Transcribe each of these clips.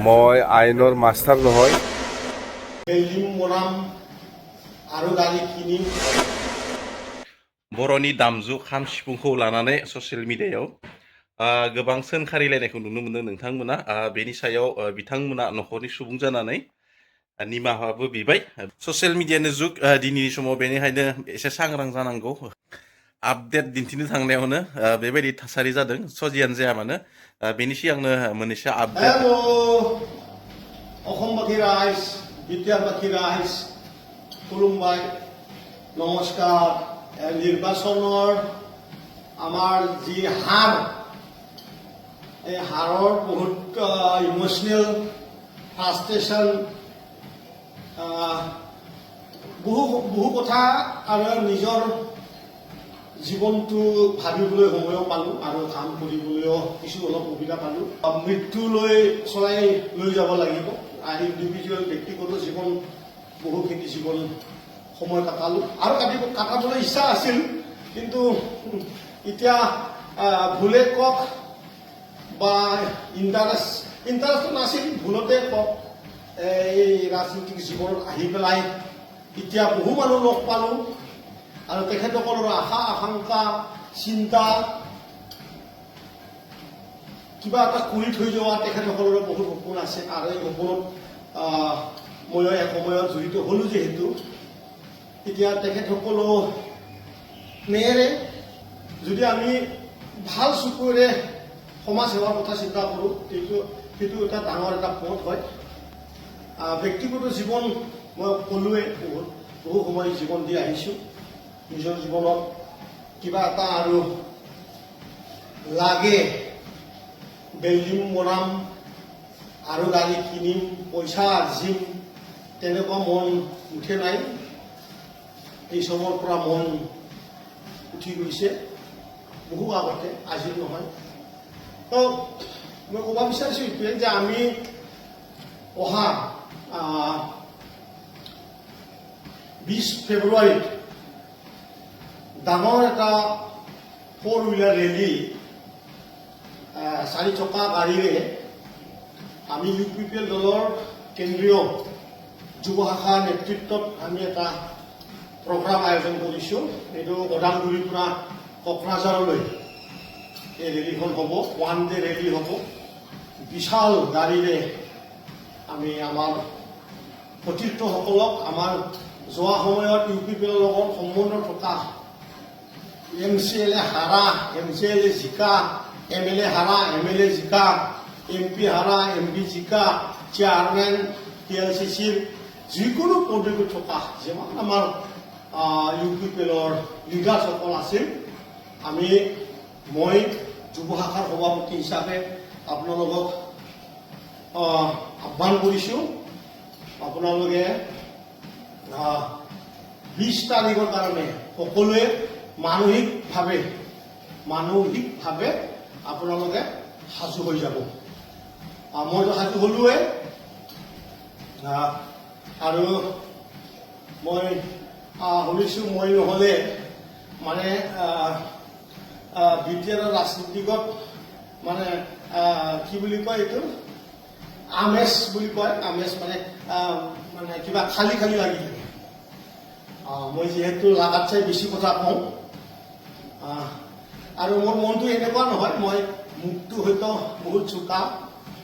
মই আইনৰ মাষ্টাৰ নহয়। বিল্ডিং বনাম আৰু গাড়ী কিনিম। बर'नि दामजु खाम सिफुंखौ लानानै ससियेल मिडियायाव गोबां सोंखारिलायनायखौ नुनो मोनदों नोंथांमोना। बेनि सायाव बिथांमोना न'खरनि सुबुं जानानै निमाहाबो बिबाय। ससियेल मिडियानि जुग दिनैनि समाव, बेनिखायनो एसे सांग्रां जानांगौ। आपडेट दिन्थिनो थांनायावनो बेबायदि थासारि जादों। जियानो जाया मानो बेनि सिगांनो मोननैसो आपडेट। हेल्ल' অসমবাসী ৰাইজ, বিদ্যাবাসী ৰাইজ, খুলুমবাই, নমস্কাৰ। নিৰ্বাচনৰ আমাৰ যি হাৰ, এই হাৰৰ বহুত ইম'চনেল ফ্ৰাষ্ট্ৰেশ্যন, বহু কথা আৰু নিজৰ জীৱনটো ভাবিবলৈ সময়ো পালোঁ আৰু কাম কৰিবলৈও কিছু অলপ সুবিধা পালোঁ। মৃত্যুলৈ চলাই লৈ যাব লাগিব। ইণ্ডিভিজুৱেল ব্যক্তিগত জীৱন, বহুখিনি জীৱন সময় কটালোঁ আৰু কটাবলৈ ইচ্ছা আছিল, কিন্তু এতিয়া ভুলে কওক বা ইণ্টাৰেষ্টটো নাছিল, ভুলতে কওক, এই ৰাজনীতিক জীৱনত আহি পেলাই এতিয়া বহু মানুহ লগ পালোঁ আৰু তেখেতসকলৰ আশা আকাংক্ষা, চিন্তা, কিবা এটা কৰি থৈ যোৱা তেখেতসকলৰো বহুত সপোন আছে আৰু এই সপোনত ময়ো এসময়ত জড়িত হ'লোঁ। যিহেতু এতিয়া তেখেতসকলো নেৰে যদি আমি ভাল চকুৰে সমাজ সেৱাৰ কথা চিন্তা কৰোঁ, সেইটো এটা ডাঙৰ এটা পথ হয়। ব্যক্তিগত জীৱন মই ক'লোৱে, বহু সময় জীৱন দি আহিছোঁ। নিজৰ জীৱনত কিবা এটা আৰু লাগে, বিল্ডিং বনাম আৰু গাড়ী কিনিম, পইচা আৰ্জিম, তেনেকুৱা মন উঠে নাই। এই চমৰ পৰা মন উঠি গৈছে বহু আগতে, আজি নহয়। তো মই ক'ব বিচাৰিছোঁ এইটোৱে যে আমি অহা 20 ফেব্ৰুৱাৰীত ডাঙৰ এটা 4 হুইলাৰ ৰেলী, 4 চকা গাড়ীৰে আমি UPPL দলৰ কেন্দ্ৰীয় যুৱ শাখাৰ নেতৃত্বত আমি এটা প্ৰগ্ৰাম আয়োজন কৰিছোঁ। এইটো ওদালগুৰিৰ পৰা কোকৰাঝাৰলৈ এই ৰেলীখন হ'ব, 1 ডে ৰেলী হ'ব। বিশাল গাড়ীৰে আমি আমাৰ সতীৰ্থসকলক, আমাৰ যোৱা সময়ত UPPL লগত সম্বন্ধ থকা MCLA হাৰা, MCLA জিকা, MLA হাৰা, MLA জিকা, MP হাৰা, MP জিকা, চেয়াৰমেন TLCCৰ যিকোনো পদবী থকা যিমান আমাৰ UPPLৰ লিডাৰসকল আছিল, মই যুৱ শাখাৰ সভাপতি হিচাপে আপোনালোকক আহ্বান কৰিছোঁ। আপোনালোকে 20 তাৰিখৰ কাৰণে সকলোৱে মানসিকভাৱে আপোনালোকে সাজু হৈ যাব। মইতো সাজু হ'লোৱে, আৰু মই শুনিছোঁ মই নহ'লে মানে BTR ৰাজনীতিকত মানে কি বুলি কয়, এইটো আমেজ বুলি কয়। আমেজ মানে কিবা খালী লাগি থাকে। মই যিহেতু লাগাত চাই বেছি কথা কওঁ, আৰু মোৰ মনটো এনেকুৱা নহয়, মই মুখটো হয়তো বহুত চোকা,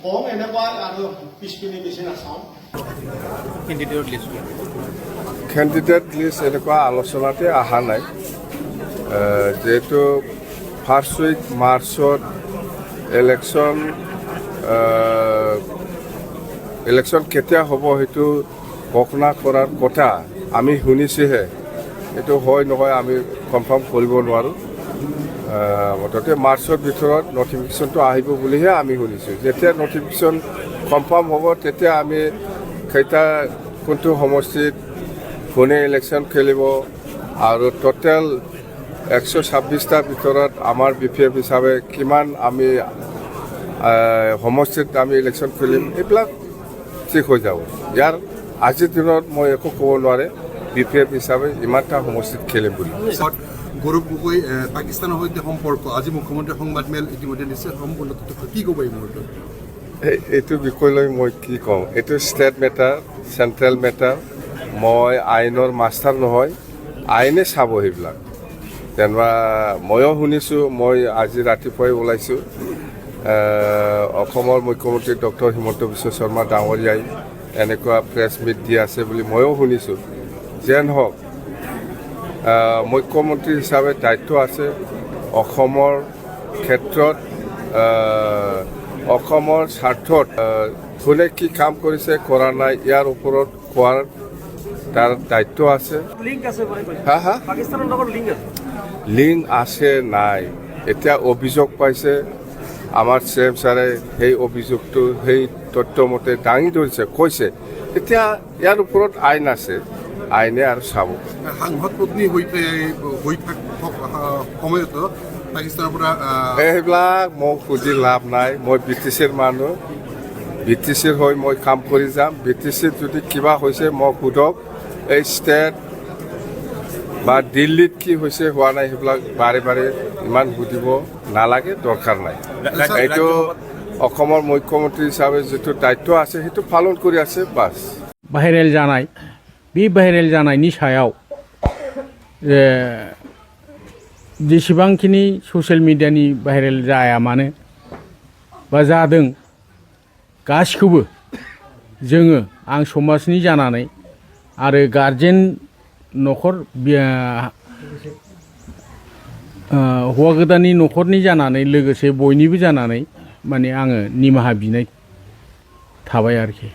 কওঁ এনেকুৱা, আৰু পিছপিনে বেছি নাচাওঁ। কেণ্ডিডেট লিষ্ট এনেকুৱা আলোচনাতে অহা নাই, যিহেতু ফাৰ্ষ্ট উইক মাৰ্চত ইলেকশ্যন কেতিয়া হ'ব সেইটো ঘোষণা কৰাৰ কথা আমি শুনিছোঁহে। এইটো হয় নহয় আমি কনফাৰ্ম কৰিব নোৱাৰোঁ। মুঠতে মাৰ্চৰ ভিতৰত নটিফিকেশ্যনটো আহিব বুলিহে আমি শুনিছোঁ। যেতিয়া নটিফিকেশ্যন কনফাৰ্ম হ'ব তেতিয়া আমি কোনটো সমষ্টিত কোনে ইলেকশ্যন খেলিব, আৰু টোটেল 126টাৰ ভিতৰত আমাৰ BPF হিচাপে কিমান আমি সমষ্টিত আমি ইলেকশ্যন খেলিম, এইবিলাক ঠিক হৈ যাব। ইয়াৰ আজিৰ দিনত মই একো ক'ব নোৱাৰে BPF হিচাপে ইমানটা সমষ্টিত খেলিম বুলি। গৌৰৱ গগৈ পাকিস্তানৰ সৈতে সম্পৰ্ক, আজি মুখ্যমন্ত্ৰীয়ে সংবাদমেল ইতিমধ্যে দিছে, সম্পূৰ্ণ কি ক'ব এই মুহূৰ্তত? এইটো বিষয়লৈ মই কি কওঁ, এইটো ষ্টেট মেটাৰ, চেণ্ট্ৰেল মেটাৰ। মই আইনৰ মাষ্টাৰ নহয়, আইনে চাব সেইবিলাক। যেনিবা ময়ো শুনিছোঁ, মই আজি ৰাতিপুৱাই ওলাইছোঁ, অসমৰ মুখ্যমন্ত্ৰী ডক্টৰ হিমন্ত বিশ্ব শৰ্মা ডাঙৰীয়াই এনেকুৱা প্ৰেছ মিট দি আছে বুলি ময়ো শুনিছোঁ। যেন হওক, মুখ্যমন্ত্ৰী হিচাপে দায়িত্ব আছে অসমৰ ক্ষেত্ৰত, অসমৰ স্বাৰ্থত কোনে কি কাম কৰিছে কৰা নাই ইয়াৰ ওপৰত কোৱাৰ তাৰ দায়িত্ব আছে। হা হা লিংক আছে নাই এতিয়া অভিযোগ পাইছে, আমাৰ CM ছাৰে সেই অভিযোগটো সেই তথ্যমতে দাঙি ধৰিছে, কৈছে। এতিয়া ইয়াৰ ওপৰত আইন আছে, আইনে আৰু চাব। সাংসদ পত্নী হৈ থকা সময়তো পাকিস্তানৰ পৰা সেইবিলাক মোক সুধি লাভ নাই। মই BTCৰ মানুহ, BTCৰ হৈ মই কাম কৰি যাম। BTCৰ যদি কিবা হৈছে মোক সোধক, এই ষ্টেট বা দিল্লীত কি হৈছে হোৱা নাই সেইবিলাক বাৰে বাৰে ইমান সুধিব নালাগে, দৰকাৰ নাই। এইটো অসমৰ মুখ্যমন্ত্ৰী হিচাপে যিটো দায়িত্ব আছে সেইটো পালন কৰি আছে, বাছ। भाइरेल जानाय, बे भाइरेल जानायनि सायाव जेसेबांखिनि ससियेल मिडियानि भाइरेल जाया मानो बा जादों, गासिखौबो जोङो आं समाजनि जानानै आरो गार्जेन न'खर हौवा गोदाननि न'खरनि जानानै लोगोसे बयनिबो जानानै माने आङो निमाहा बिनाय थाबाय आरोखि।